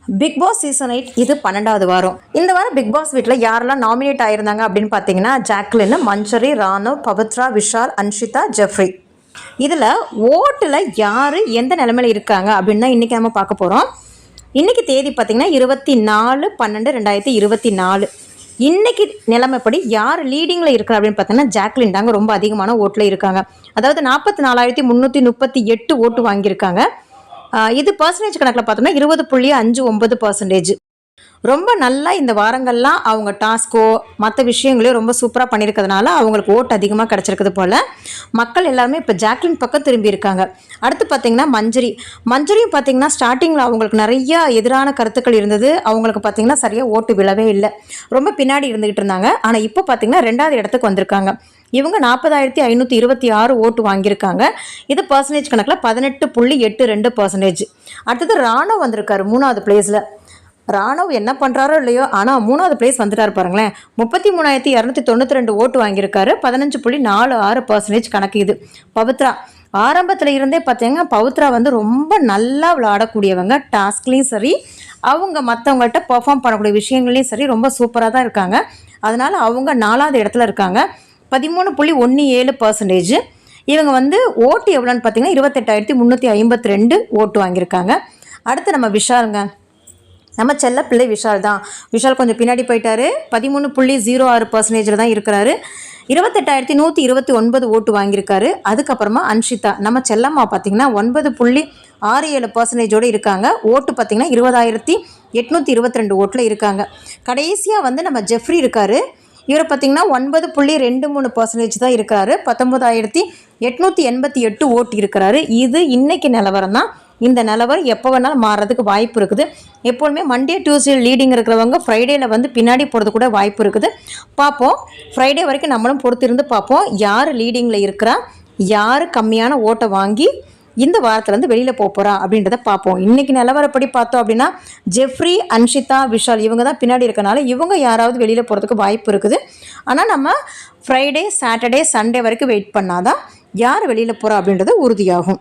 Big Boss season 8 இது 12வது வாரம். இந்த வாரம் பிக் பாஸ் வீட்டில் யாரெல்லாம் நாமினேட் ஆயிருந்தாங்க அப்படின்னு பார்த்தீங்கன்னா, ஜாக்லின், மஞ்சரி, ராணவ், பவித்ரா, விஷால், அன்ஷிதா, ஜெஃப்ரி. இதில் ஓட்டில் யார் எந்த நிலைமையில் இருக்காங்க அப்படின்னு தான் இன்றைக்கி நம்ம பார்க்க போகிறோம். இன்றைக்கி தேதி பார்த்திங்கன்னா 24/12/2024. இன்றைக்கி நிலைமைப்படி யார் லீடிங்கில் இருக்கிற அப்படின்னு பார்த்தீங்கன்னா, ஜாக்லின் தாங்க ரொம்ப அதிகமான ஓட்டில் இருக்காங்க. அதாவது 44,338 ஓட்டு வாங்கியிருக்காங்க. இது பர்சன்டேஜ் கணக்கில் பார்த்தோம்னா 20.59%. ரொம்ப நல்லா இந்த வாரங்கள்லாம் அவங்க டாஸ்கோ மற்ற விஷயங்களையும் ரொம்ப சூப்பராக பண்ணியிருக்கிறதுனால அவங்களுக்கு ஓட்டு அதிகமாக கிடச்சிருக்குது போல். மக்கள் எல்லாருமே இப்போ ஜாக்லின் பக்கம் திரும்பி இருக்காங்க. அடுத்து பார்த்திங்கன்னா மஞ்சரியும் பார்த்திங்கன்னா ஸ்டார்டிங்கில் அவங்களுக்கு நிறையா எதிரான கருத்துக்கள் இருந்தது. அவங்களுக்கு பார்த்திங்கன்னா சரியாக ஓட்டு விழவே இல்லை, ரொம்ப பின்னாடி இருந்துக்கிட்டு இருந்தாங்க. ஆனால் இப்போ பார்த்திங்கன்னா 2வது இடத்துக்கு வந்திருக்காங்க. இவங்க 40,526 ஓட்டு வாங்கியிருக்காங்க. இது பர்சன்டேஜ் கணக்கில் 18.82%. அடுத்தது ராணவ் வந்திருக்காரு 3வது பிளேஸில். ராணவ் என்ன பண்ணுறாரோ இல்லையோ, ஆனால் 3வது பிளேஸ் வந்துட்டார் பாருங்களேன். 33,292 ஓட்டு வாங்கியிருக்காரு. 15.46% கணக்கு. இது பவித்ரா ஆரம்பத்தில் இருந்தே பார்த்தீங்கன்னா பவித்ரா வந்து ரொம்ப நல்லா விளையாடக்கூடியவங்க. டாஸ்க்லேயும் சரி, அவங்க மற்றவங்கள்ட்ட பர்ஃபார்ம் பண்ணக்கூடிய விஷயங்கள்லையும் சரி ரொம்ப சூப்பராக தான் இருக்காங்க. அதனால் அவங்க 4வது இடத்துல இருக்காங்க. 13.17%. இவங்க வந்து ஓட்டு எவ்வளோன்னு பார்த்தீங்கன்னா 28,352 ஓட்டு வாங்கியிருக்காங்க. அடுத்து நம்ம விஷாலுங்க, நம்ம செல்ல பிள்ளை விஷால் தான். விஷால் கொஞ்சம் பின்னாடி போயிட்டாரு. 13.06% தான் இருக்கிறாரு. 28,129 ஓட்டு வாங்கியிருக்காரு. அதுக்கப்புறமா அன்ஷிதா, நம்ம செல்லம்மா பார்த்திங்கன்னா 9.67% இருக்காங்க. ஓட்டு பார்த்திங்கன்னா 20,822 ஓட்டில் இருக்காங்க. கடைசியாக வந்து நம்ம ஜெஃப்ரி இருக்கார். இவர் பார்த்திங்கன்னா 9.23% தான் இருக்கிறாரு. 19,888 ஓட்டு இருக்கிறாரு. இது இன்றைக்கி நிலவரம் தான். இந்த நிலவரம் எப்போ வேணாலும் மாறுறதுக்கு வாய்ப்பு இருக்குது. எப்போதுமே மண்டே டியூஸ்டே லீடிங் இருக்கிறவங்க ஃப்ரைடேயில் வந்து பின்னாடி போகிறது கூட வாய்ப்பு இருக்குது. பார்ப்போம், ஃப்ரைடே வரைக்கும் நம்மளும் பொறுத்திருந்து பார்ப்போம் யார் லீடிங்கில் இருக்கிறா, யார் கம்மியான ஓட்டை வாங்கி இந்த வாரத்துலேருந்து வெளியில் போகிறா அப்படின்றத பார்ப்போம். இன்றைக்கி நிலவரப்படி பார்த்தோம் அப்படின்னா ஜெஃப்ரி, அன்ஷிதா, விஷால் இவங்க தான் பின்னாடி இருக்கனால இவங்க யாராவது வெளியில் போகிறதுக்கு வாய்ப்பு இருக்குது. ஆனால் நம்ம ஃப்ரைடே, சாட்டர்டே, சண்டே வரைக்கும் வெயிட் பண்ணாதான் யார் வெளியில் போகிறா அப்படின்றது உறுதியாகும்.